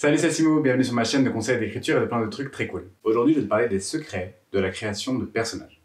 Salut, c'est Simo, bienvenue sur ma chaîne de conseils d'écriture et de plein de trucs très cool. Aujourd'hui, je vais te parler des secrets de la création de personnages.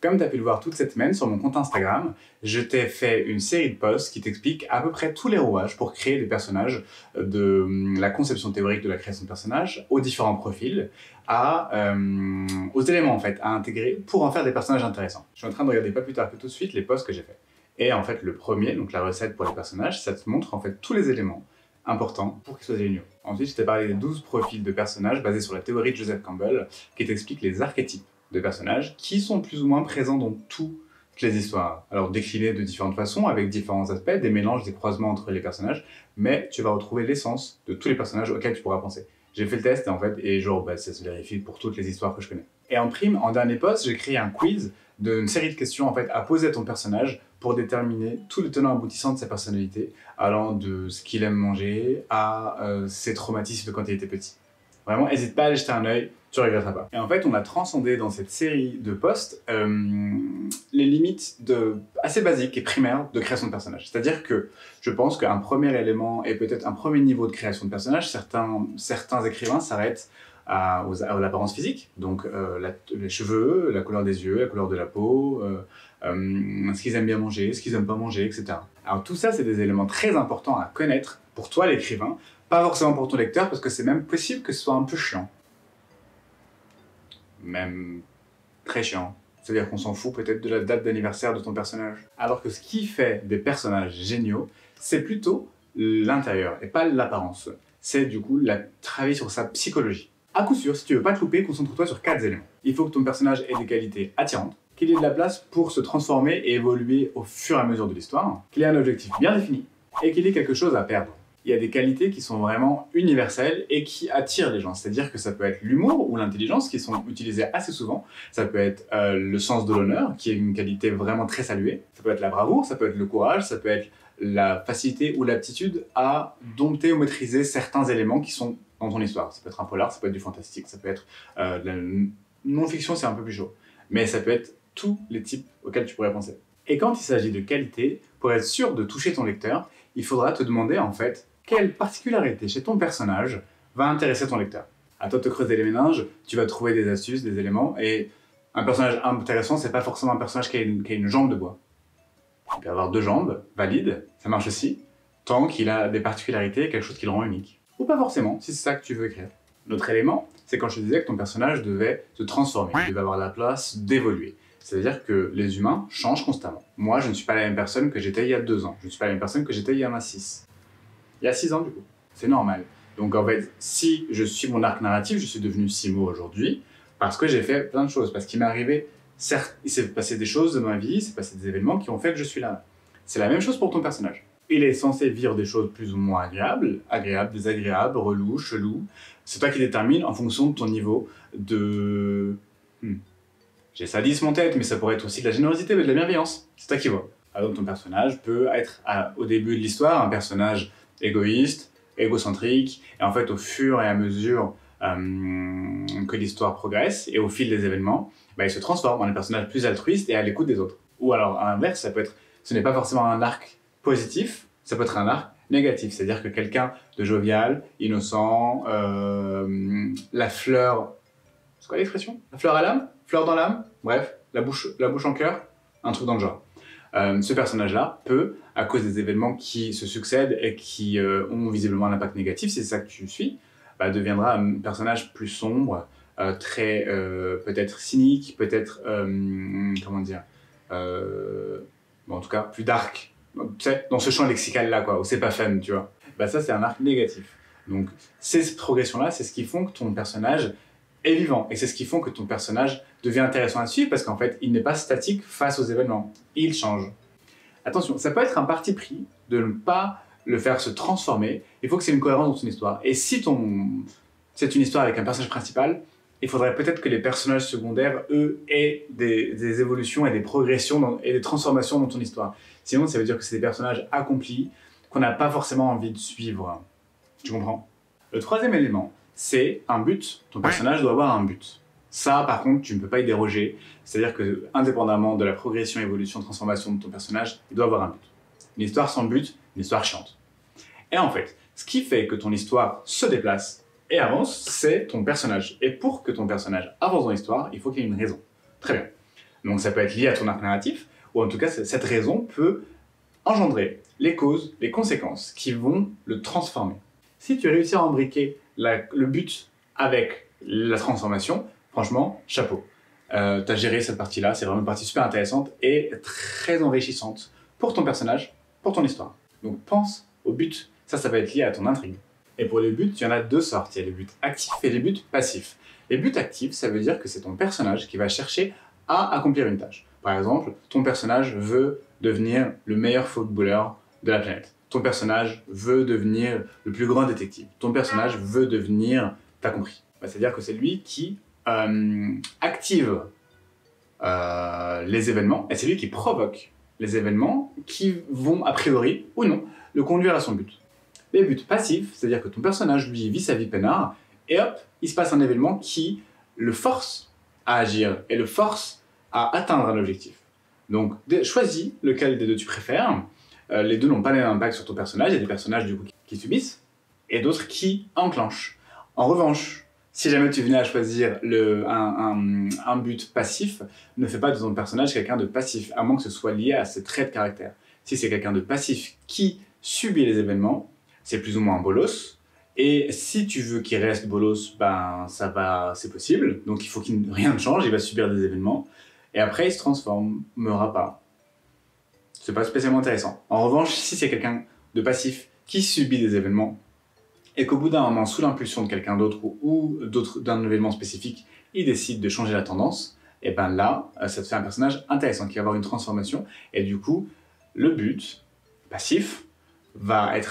Comme tu as pu le voir toute cette semaine sur mon compte Instagram, je t'ai fait une série de posts qui t'expliquent à peu près tous les rouages pour créer des personnages, de la conception théorique de la création de personnages, aux différents profils, aux éléments en fait, à intégrer pour en faire des personnages intéressants. Je suis en train de regarder pas plus tard que tout de suite les posts que j'ai faits. Et en fait, le premier, donc la recette pour les personnages, ça te montre en fait tous les éléments importants pour qu'ils soient géniaux. Ensuite, je t'ai parlé des 12 profils de personnages basés sur la théorie de Joseph Campbell qui t'explique les archétypes de personnages qui sont plus ou moins présents dans toutes les histoires. Alors déclinés de différentes façons, avec différents aspects, des mélanges, des croisements entre les personnages, mais tu vas retrouver l'essence de tous les personnages auxquels tu pourras penser. J'ai fait le test en fait, et genre ça se vérifie pour toutes les histoires que je connais. Et en prime, en dernier post, j'ai créé un quiz d'une série de questions en fait à poser à ton personnage pour déterminer tout le tenant aboutissant de sa personnalité, allant de ce qu'il aime manger à ses traumatismes de quand il était petit. Vraiment, n'hésite pas à aller jeter un œil, tu ne regretteras pas. Et en fait, on a transcendé dans cette série de posts les limites assez basiques et primaires de création de personnages. C'est-à-dire que je pense qu'un premier élément et peut-être un premier niveau de création de personnages, certains écrivains s'arrêtent à l'apparence physique, donc les cheveux, la couleur des yeux, la couleur de la peau, ce qu'ils aiment bien manger, ce qu'ils n'aiment pas manger, etc. Alors tout ça, c'est des éléments très importants à connaître pour toi, l'écrivain, pas forcément pour ton lecteur, parce que c'est même possible que ce soit un peu chiant. Même très chiant. C'est-à-dire qu'on s'en fout peut-être de la date d'anniversaire de ton personnage. Alors que ce qui fait des personnages géniaux, c'est plutôt l'intérieur et pas l'apparence. C'est du coup travailler sur sa psychologie. À coup sûr, si tu veux pas te louper, concentre-toi sur 4 éléments. Il faut que ton personnage ait des qualités attirantes, qu'il ait de la place pour se transformer et évoluer au fur et à mesure de l'histoire, qu'il ait un objectif bien défini et qu'il ait quelque chose à perdre. Il y a des qualités qui sont vraiment universelles et qui attirent les gens. C'est-à-dire que ça peut être l'humour ou l'intelligence qui sont utilisés assez souvent. Ça peut être le sens de l'honneur, qui est une qualité vraiment très saluée. Ça peut être la bravoure, ça peut être le courage, ça peut être la facilité ou l'aptitude à dompter ou maîtriser certains éléments qui sont dans ton histoire. Ça peut être un polar, ça peut être du fantastique, ça peut être de la non-fiction, c'est un peu plus chaud. Mais ça peut être tous les types auxquels tu pourrais penser. Et quand il s'agit de qualité, pour être sûr de toucher ton lecteur, il faudra te demander en fait quelle particularité chez ton personnage va intéresser ton lecteur. À toi de te creuser les méninges, tu vas trouver des astuces, des éléments, et un personnage intéressant, c'est pas forcément un personnage qui a une jambe de bois. Il peut avoir 2 jambes, valide, ça marche aussi, tant qu'il a des particularités, quelque chose qui le rend unique. Ou pas forcément, si c'est ça que tu veux écrire. L'autre élément, c'est quand je te disais que ton personnage devait se transformer, il devait avoir la place d'évoluer. C'est-à-dire que les humains changent constamment. Moi, je ne suis pas la même personne que j'étais il y a 2 ans. Je ne suis pas la même personne que j'étais il y en a 6. Il y a 6 ans, du coup. C'est normal. Donc, en fait, si je suis mon arc narratif, je suis devenu Simo aujourd'hui parce que j'ai fait plein de choses. Parce qu'il m'est arrivé, certes, il s'est passé des choses dans ma vie, il s'est passé des événements qui ont fait que je suis là. C'est la même chose pour ton personnage. Il est censé vivre des choses plus ou moins agréables, désagréables, relous, chelous. C'est toi qui détermines en fonction de ton niveau de... J'ai sadisme en tête, mais ça pourrait être aussi de la générosité, mais de la bienveillance. C'est toi qui vois. Alors ton personnage peut être, au début de l'histoire, un personnage égoïste, égocentrique, et en fait, au fur et à mesure que l'histoire progresse, et au fil des événements, il se transforme en un personnage plus altruiste et à l'écoute des autres. Ou alors, à l'inverse, ça peut être, ce n'est pas forcément un arc positif, ça peut être un arc négatif, c'est-à-dire que quelqu'un de jovial, innocent, la fleur... C'est quoi l'expression? La fleur à l'âme? Fleur dans l'âme? Bref, la bouche en cœur? Un truc dans le genre. Ce personnage-là peut, à cause des événements qui se succèdent et qui ont visiblement un impact négatif, si c'est ça que tu suis, deviendra un personnage plus sombre, très peut-être cynique, peut-être, comment dire, en tout cas plus dark. Tu sais, dans ce champ lexical-là, quoi, où c'est pas fun, tu vois. Ça, c'est un arc négatif. Donc, ces progressions-là, c'est ce qui font que ton personnage est vivant. Et c'est ce qui fait que ton personnage devient intéressant à suivre parce qu'en fait, il n'est pas statique face aux événements. Il change. Attention, ça peut être un parti pris de ne pas le faire se transformer. Il faut que c'est une cohérence dans ton histoire. Et si c'est une histoire avec un personnage principal, il faudrait peut-être que les personnages secondaires, eux, aient des évolutions et des progressions et des transformations dans ton histoire. Sinon, ça veut dire que c'est des personnages accomplis qu'on n'a pas forcément envie de suivre. Tu comprends? Le troisième élément, c'est un but. Ton personnage doit avoir un but. Ça, par contre, tu ne peux pas y déroger. C'est-à-dire que, indépendamment de la progression, évolution, transformation de ton personnage, il doit avoir un but. Une histoire sans but, une histoire chiante. Et en fait, ce qui fait que ton histoire se déplace et avance, c'est ton personnage. Et pour que ton personnage avance dans l'histoire, il faut qu'il y ait une raison. Très bien. Donc ça peut être lié à ton arc narratif, ou en tout cas, cette raison peut engendrer les causes, les conséquences qui vont le transformer. Si tu réussis à embriquer le but avec la transformation, franchement, chapeau. Tu as géré cette partie-là, c'est vraiment une partie super intéressante et très enrichissante pour ton personnage, pour ton histoire. Donc pense au but, ça va être lié à ton intrigue. Et pour les buts, il y en a deux sortes, il y a les buts actifs et les buts passifs. Les buts actifs, ça veut dire que c'est ton personnage qui va chercher à accomplir une tâche. Par exemple, ton personnage veut devenir le meilleur footballeur de la planète. Ton personnage veut devenir le plus grand détective. Ton personnage veut devenir... T'as compris. C'est-à-dire que c'est lui qui active les événements et c'est lui qui provoque les événements qui vont, a priori, ou non, le conduire à son but. Les buts passifs, c'est-à-dire que ton personnage, lui, vit sa vie peinard et hop, il se passe un événement qui le force à agir et le force à atteindre un objectif. Donc, choisis lequel des deux tu préfères. Les deux n'ont pas le même impact sur ton personnage. Il y a des personnages du coup qui subissent et d'autres qui enclenchent. En revanche, si jamais tu venais à choisir un but passif, ne fais pas de ton personnage quelqu'un de passif, à moins que ce soit lié à ses traits de caractère. Si c'est quelqu'un de passif qui subit les événements, c'est plus ou moins bolos. Et si tu veux qu'il reste bolos, ben c'est possible. Donc il faut qu'il rien ne change, il va subir des événements. Et après, il se transformera pas. C'est pas spécialement intéressant. En revanche, si c'est quelqu'un de passif qui subit des événements, et qu'au bout d'un moment, sous l'impulsion de quelqu'un d'autre ou d'un événement spécifique, il décide de changer la tendance, et ben là, ça te fait un personnage intéressant qui va avoir une transformation. Et du coup, le but passif va aller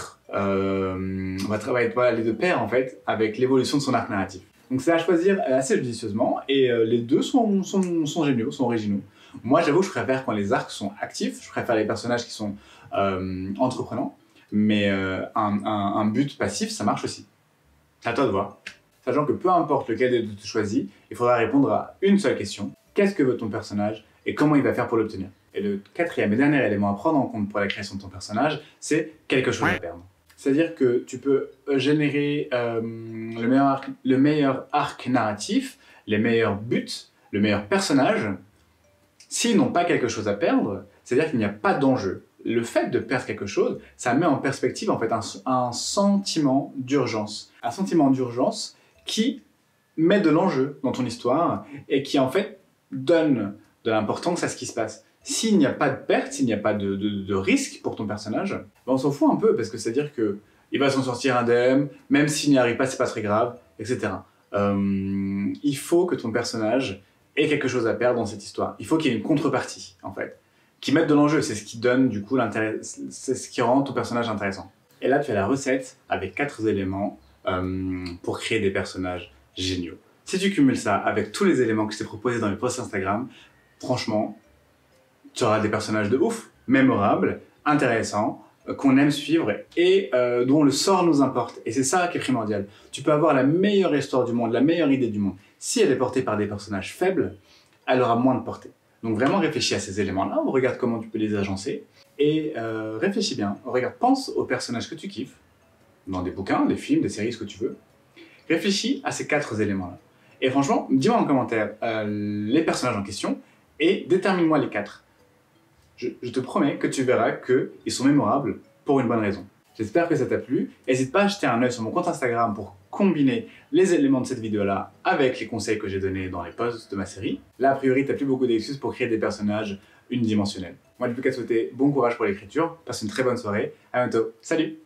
de pair en fait avec l'évolution de son arc narratif. Donc c'est à choisir assez judicieusement et les deux sont géniaux, sont originaux. Moi j'avoue que je préfère quand les arcs sont actifs, je préfère les personnages qui sont entreprenants, mais un but passif ça marche aussi. C'est à toi de voir. Sachant que peu importe lequel des deux tu choisis, il faudra répondre à une seule question. Qu'est-ce que veut ton personnage et comment il va faire pour l'obtenir? Et le quatrième et dernier élément à prendre en compte pour la création de ton personnage, c'est quelque chose à perdre. C'est-à-dire que tu peux générer le meilleur arc narratif, les meilleurs buts, le meilleur personnage, s'ils n'ont pas quelque chose à perdre, c'est-à-dire qu'il n'y a pas d'enjeu. Le fait de perdre quelque chose, ça met en perspective en fait un sentiment d'urgence. Un sentiment d'urgence qui met de l'enjeu dans ton histoire et qui en fait donne de l'importance à ce qui se passe. S'il n'y a pas de perte, s'il n'y a pas de risque pour ton personnage, ben on s'en fout un peu parce que c'est-à-dire qu'il va s'en sortir indemne, même s'il n'y arrive pas, c'est pas très grave, etc. Il faut que ton personnage ait quelque chose à perdre dans cette histoire. Il faut qu'il y ait une contrepartie, en fait, qui mette de l'enjeu. C'est ce qui donne du coup l'intérêt, c'est ce qui rend ton personnage intéressant. Et là, tu as la recette avec 4 éléments pour créer des personnages géniaux. Si tu cumules ça avec tous les éléments que je t'ai proposés dans les posts Instagram, franchement, tu auras des personnages de ouf, mémorables, intéressants, qu'on aime suivre et dont le sort nous importe. Et c'est ça qui est primordial. Tu peux avoir la meilleure histoire du monde, la meilleure idée du monde. Si elle est portée par des personnages faibles, elle aura moins de portée. Donc vraiment réfléchis à ces éléments-là, regarde comment tu peux les agencer et réfléchis bien. Regarde, pense aux personnages que tu kiffes, dans des bouquins, des films, des séries, ce que tu veux. Réfléchis à ces 4 éléments-là. Et franchement, dis-moi en commentaire les personnages en question et détermine-moi les 4. Je te promets que tu verras qu'ils sont mémorables pour une bonne raison. J'espère que ça t'a plu. N'hésite pas à jeter un œil sur mon compte Instagram pour combiner les éléments de cette vidéo-là avec les conseils que j'ai donnés dans les posts de ma série. Là, a priori, t'as plus beaucoup d'excuses pour créer des personnages unidimensionnels. Moi, j'ai plus qu'à te souhaiter bon courage pour l'écriture. Passe une très bonne soirée. À bientôt. Salut!